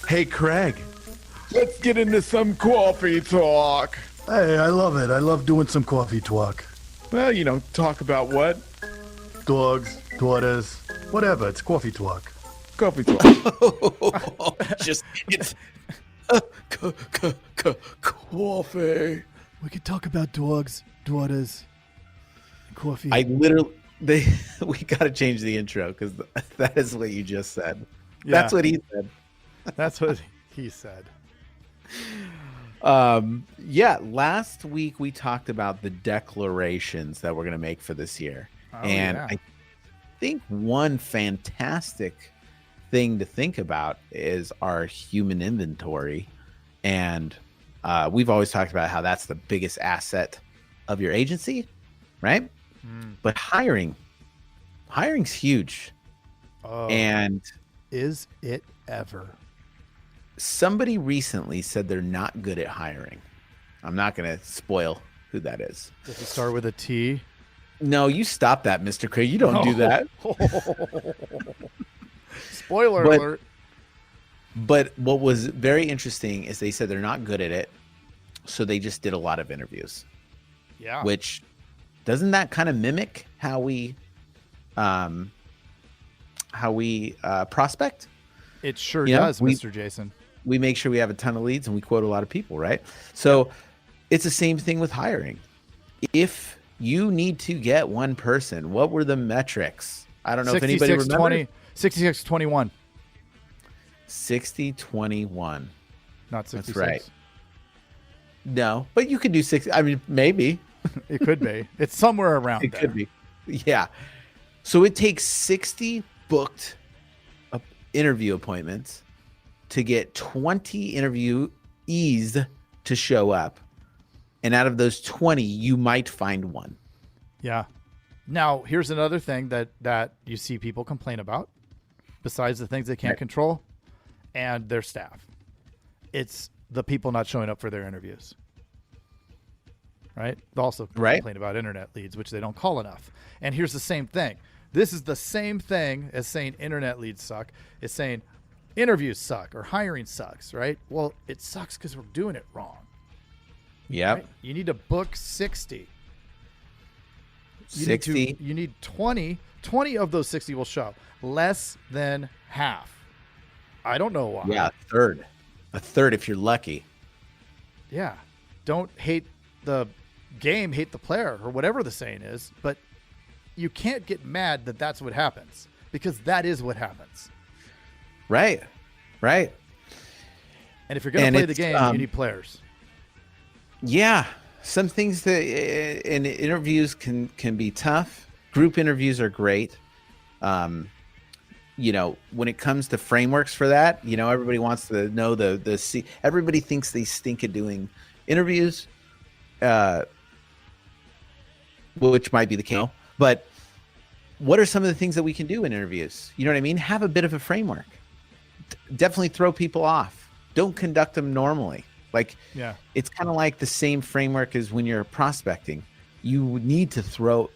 Hey, Craig. Let's get into some coffee talk. Hey, I love it. I love doing some coffee talk. Well, talk about what? Dogs, daughters, whatever. It's coffee talk. Coffee talk. Just it's Coffee. We could talk about dogs, daughters, and coffee. we got to change the intro because that is what you just said. Yeah. That's what he said. That's what he said. Last week we talked about the declarations that we're going to make for this year. I think one fantastic thing to think about is our human inventory. And we've always talked about how that's the biggest asset of your agency, right? But hiring's huge. And is it ever? Somebody recently said they're not good at hiring. I'm not going to spoil who that is. Does it start with a T? No, you stop that, Mr. Craig. You don't do that. Spoiler alert. But what was very interesting is they said they're not good at it, so they just did a lot of interviews. Yeah. Which doesn't that kind of mimic how we prospect? It sure does, Mr. Jason. We make sure we have a ton of leads and we quote a lot of people, right? So it's the same thing with hiring. If you need to get one person, what were the metrics? I don't know if anybody remembers. 66-21. 60-21. Not 66. That's right. No, but you could do 60. I mean, maybe. It could be. It's somewhere around It there. could be. Yeah. So it takes 60 booked interview appointments to get 20 interviewees to show up. And out of those 20, you might find one. Yeah. Now, here's another thing that you see people complain about, besides the things they can't control and their staff. It's the people not showing up for their interviews. Right? They also complain about internet leads, which they don't call enough. And here's the same thing. This is the same thing as saying internet leads suck. It's saying interviews suck or hiring sucks, right? Well, it sucks because we're doing it wrong. Yeah. Right? You need to book 60. 60. You need 20. 20 of those 60 will show. Less than half. I don't know why. Yeah, a third if you're lucky. Yeah. Don't hate the game, hate the player, or whatever the saying is, but you can't get mad that that's what happens, because that is what happens. Right. And if you're going to play the game, you need players. Yeah. Some things that in interviews can be tough. Group interviews are great. When it comes to frameworks for that, everybody wants to know everybody thinks they stink at doing interviews, which might be the case. But what are some of the things that we can do in interviews? You know what I mean? Have a bit of a framework. Definitely throw people off. Don't conduct them normally. It's kind of like the same framework as when you're prospecting. You need to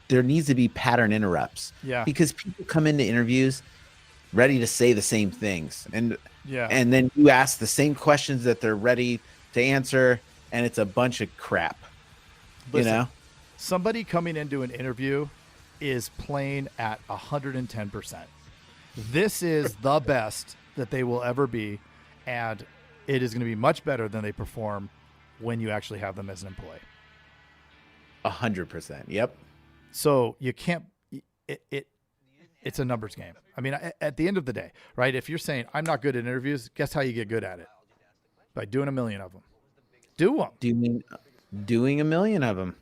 there needs to be pattern interrupts. Yeah. Because people come into interviews ready to say the same things. And then you ask the same questions that they're ready to answer, and it's a bunch of crap. Listen, somebody coming into an interview is playing at 110%. This is the best that they will ever be, and it is going to be much better than they perform when you actually have them as an employee. 100%. Yep. So you can't. It's a numbers game. I mean, at the end of the day, right? If you're saying I'm not good at interviews, guess how you get good at it? By doing a million of them. Do them. Do you mean doing a million of them?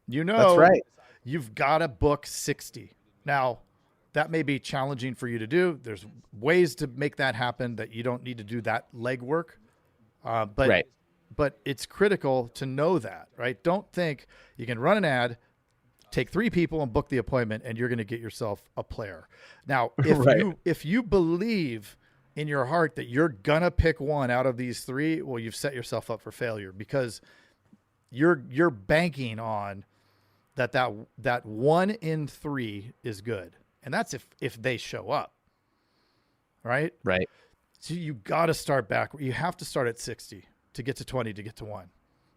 That's right. You've got to book 60. Now, that may be challenging for you to do. There's ways to make that happen that you don't need to do that legwork. But it's critical to know that, right? Don't think you can run an ad, take 3 people and book the appointment, and you're going to get yourself a player. Now, if you believe in your heart that you're going to pick one out of these 3, well, you've set yourself up for failure, because you're banking on that 1 in 3 is good. And that's if they show up. Right? Right. So you got to start back. You have to start at 60 to get to 20 to get to 1.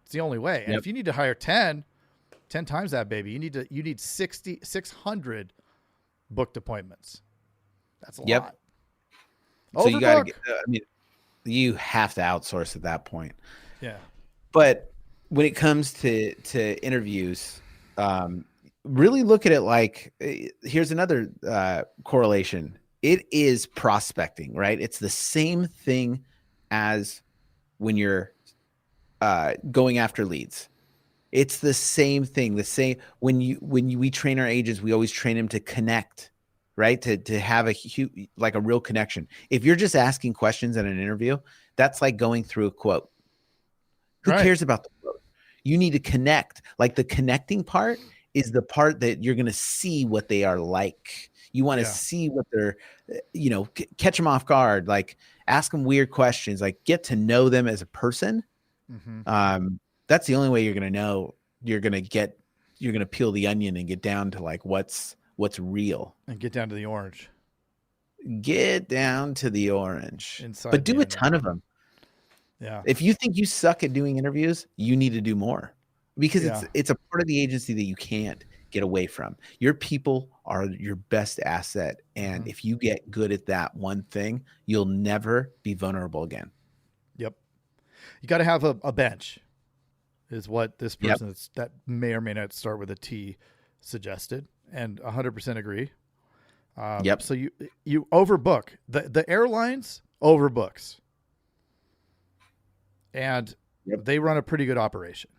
It's the only way. And if you need to hire 10 times that, baby, you need 600 booked appointments. That's a lot. So you got to you have to outsource at that point. Yeah. But when it comes to interviews, really look at it like, here's another correlation. It is prospecting, right? It's the same thing as when you're going after leads. It's the same thing. The same when we train our agents, we always train them to connect, right? To have a real connection. If you're just asking questions in an interview, that's like going through a quote. Who cares about the quote? You need to connect. Like the connecting part is the part that you're going to see what they are like. You want to see what they're, catch them off guard. Like ask them weird questions. Like get to know them as a person. Mm-hmm. That's the only way you're going to know. You're going to peel the onion and get down to like what's real and get down to the orange. Get down to the orange. Inside, but do a ton of them. Yeah. If you think you suck at doing interviews, you need to do more because it's a part of the agency that you can't get away from. Your people are your best asset. And if you get good at that one thing, you'll never be vulnerable again. Yep. You got to have a bench is what this person that may or may not start with a T suggested, and 100% agree. So you overbook. The airlines overbooks. And they run a pretty good operation.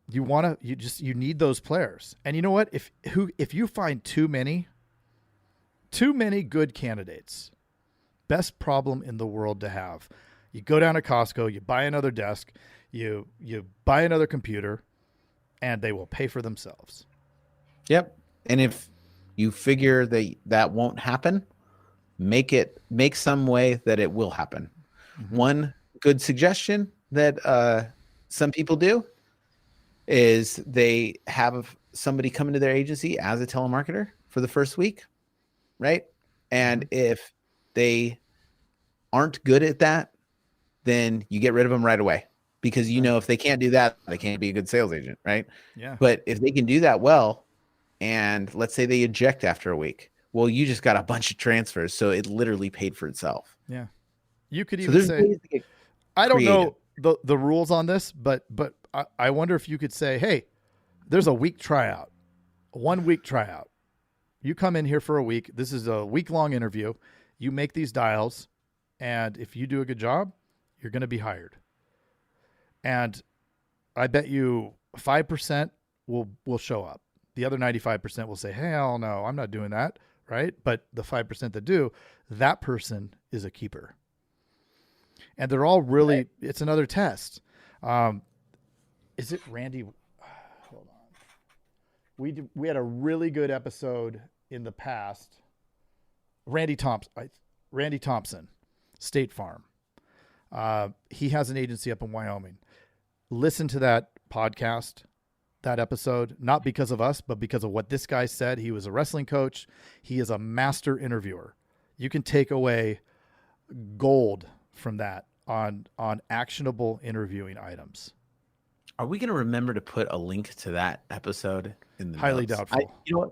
You need those players. And you know what? If you find too many good candidates, best problem in the world to have. You go down to Costco, you buy another desk, you buy another computer, and they will pay for themselves. Yep. And if you figure that won't happen, make some way that it will happen. Mm-hmm. One good suggestion that some people do is they have somebody come into their agency as a telemarketer for the first week, right? And if they aren't good at that, then you get rid of them right away because if they can't do that, they can't be a good sales agent, right? Yeah. But if they can do that well, and let's say they eject after a week, well, you just got a bunch of transfers, so it literally paid for itself. Yeah. You could even say, I don't know the rules on this, but I wonder if you could say, hey, there's a week tryout, 1 week tryout. You come in here for a week. This is a week-long interview. You make these dials, and if you do a good job, you're going to be hired. And I bet you 5% will show up. The other 95% will say, hell no, I'm not doing that, right? But the 5% that do, that person is a keeper. And they're all really, it's another test. Is it Randy? Hold on. We had a really good episode in the past. Randy Thompson, State Farm. He has an agency up in Wyoming. Listen to that podcast, that episode, not because of us, but because of what this guy said. He was a wrestling coach. He is a master interviewer. You can take away gold from that on actionable interviewing items. Are we going to remember to put a link to that episode in the highly notes? doubtful? You know what?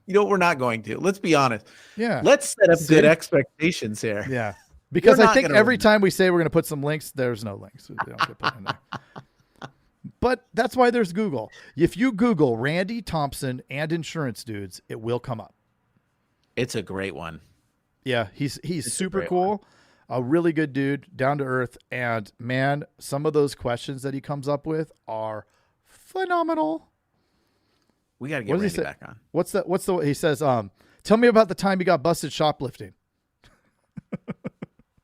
We're not going to. Let's be honest. Yeah. Let's set up good expectations here. Yeah. Because I think every time we say we're going to put some links, there's no links. They don't get put in there. But that's why there's Google. If you Google Randy Thompson and insurance dudes, it will come up. It's a great one. Yeah, he's super cool. A really good dude, down to earth, and man, some of those questions that he comes up with are phenomenal. We got to get Randy back on. What's the he says, tell me about the time you got busted shoplifting.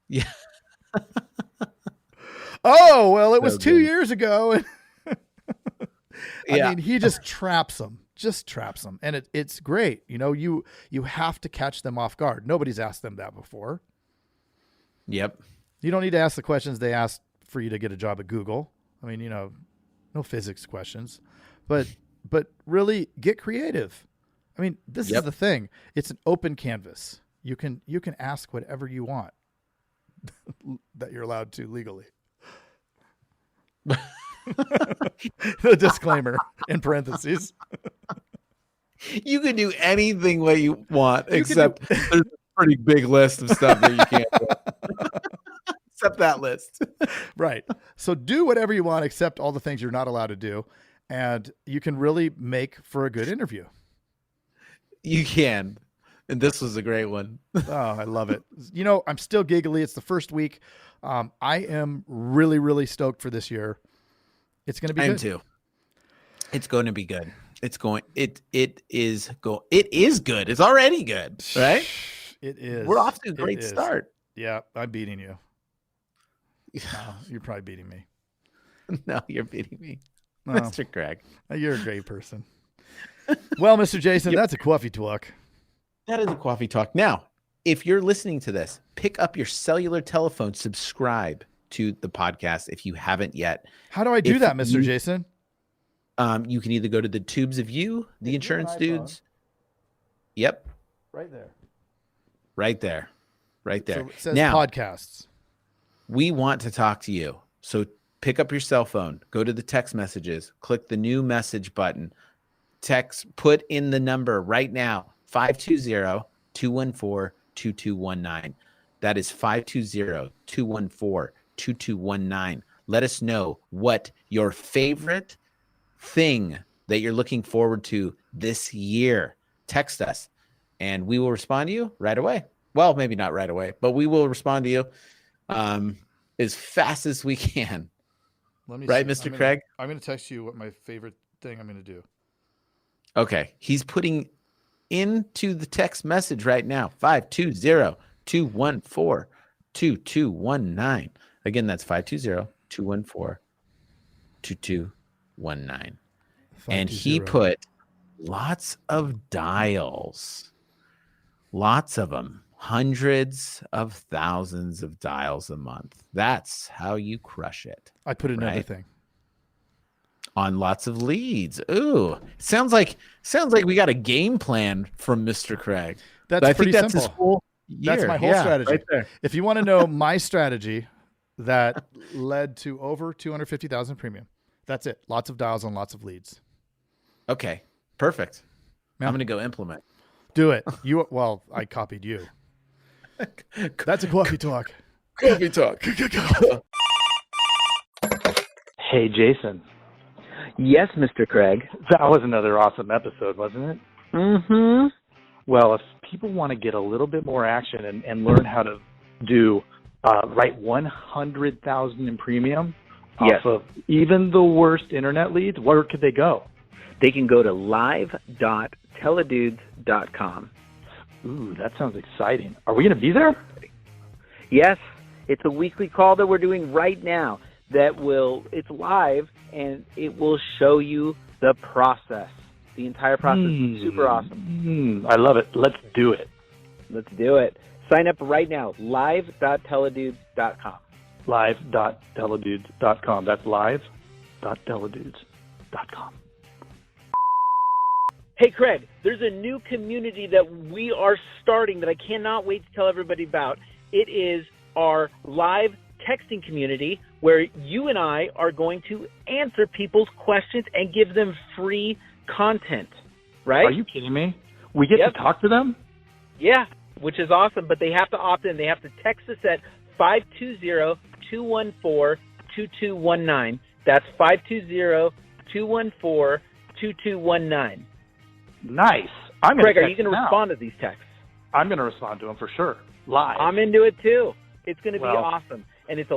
Yeah. Oh, well, it was 2 years ago. I mean, he just traps them. And it's great. You have to catch them off guard. Nobody's asked them that before. Yep. You don't need to ask the questions they asked for you to get a job at Google. I mean, no physics questions, but really get creative. I mean, this is the thing. It's an open canvas. you can ask whatever you want that you're allowed to legally. The disclaimer in parentheses. You can do anything what you want, except there's a pretty big list of stuff that you can't do. Except that list. Right. So do whatever you want, except all the things you're not allowed to do. And you can really make for a good interview. You can. And this was a great one. Oh, I love it. You know, I'm still giggly. It's the first week. I am really, really stoked for this year. It's going to be good. I am too. It's going to be good. It is good. It's already good, right? It is. We're off to a great start. Yeah, I'm beating you. No, you're probably beating me. No, you're beating me. No, Mr. Craig. You're a great person. Well, Mr. Jason, that's a coffee talk. That is a coffee talk. Now, if you're listening to this, pick up your cellular telephone, subscribe to the podcast if you haven't yet. How do I do that, Mr. Jason? You can either go to the Tubes of You, the Insurance Dudes. Yep. Right there. Right there. Right there. So it says now, podcasts. We want to talk to you. So pick up your cell phone, go to the text messages, click the new message button, put in the number right now, 520-214-2219. That is 520-214-2219. Let us know what your favorite thing that you're looking forward to this year. Text us and we will respond to you right away. Well, maybe not right away, but we will respond to you as fast as we can. Right, Mr. Craig? I'm going to text you what my favorite thing I'm going to do. Okay. He's putting into the text message right now, 520-214-2219. Again, that's 520-214-2219. And he put lots of dials, lots of them. Hundreds of thousands of dials a month. That's how you crush it. I put in everything. On lots of leads. Ooh, sounds like we got a game plan from Mr. Craig. That's pretty simple. His whole year. That's my whole strategy. Right there. If you want to know my strategy that led to over 250,000 premium, that's it. Lots of dials and lots of leads. Okay, perfect. Yeah. I'm going to go implement. Do it. I copied you. That's a coffee talk. Coffee talk. Hey, Jason. Yes, Mr. Craig. That was another awesome episode, wasn't it? Mm-hmm. Well, if people want to get a little bit more action and learn how to write 100,000 in premium off of even the worst internet leads, where could they go? They can go to live.teledudes.com. Ooh, that sounds exciting. Are we going to be there? Yes. It's a weekly call that we're doing right now it's live, and it will show you the process. The entire process is super awesome. I love it. Let's do it. Let's do it. Sign up right now, live.teledudes.com. Live.teledudes.com. That's live.teledudes.com. Hey, Craig, there's a new community that we are starting that I cannot wait to tell everybody about. It is our live texting community where you and I are going to answer people's questions and give them free content, right? Are you kidding me? We get to talk to them? Yeah, which is awesome, but they have to opt in. They have to text us at 520-214-2219. That's 520-214-2219. Nice. Craig, are you going to respond to these texts? I'm going to respond to them for sure. Live. I'm into it too. It's going to be awesome. And it's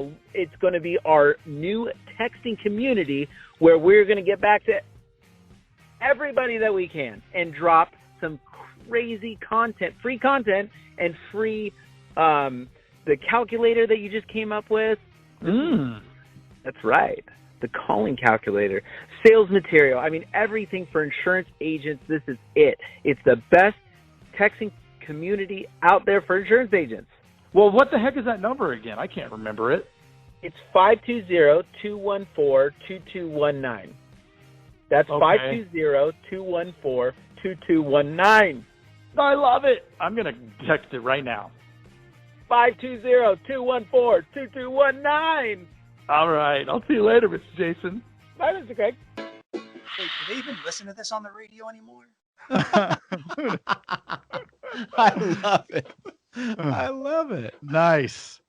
going to be our new texting community where we're going to get back to everybody that we can and drop some crazy content, free content, and free the calculator that you just came up with. That's right. The calling calculator, sales material. I mean, everything for insurance agents. This is it. It's the best texting community out there for insurance agents. Well, what the heck is that number again? I can't remember it. It's 520-214-2219. That's 520-214-2219. I love it. I'm going to text it right now. 520-214-2219. All right. I'll see you later, Mr. Jason. Bye, Mr. Craig. Wait, do they even listen to this on the radio anymore? I love it. I love it. Nice.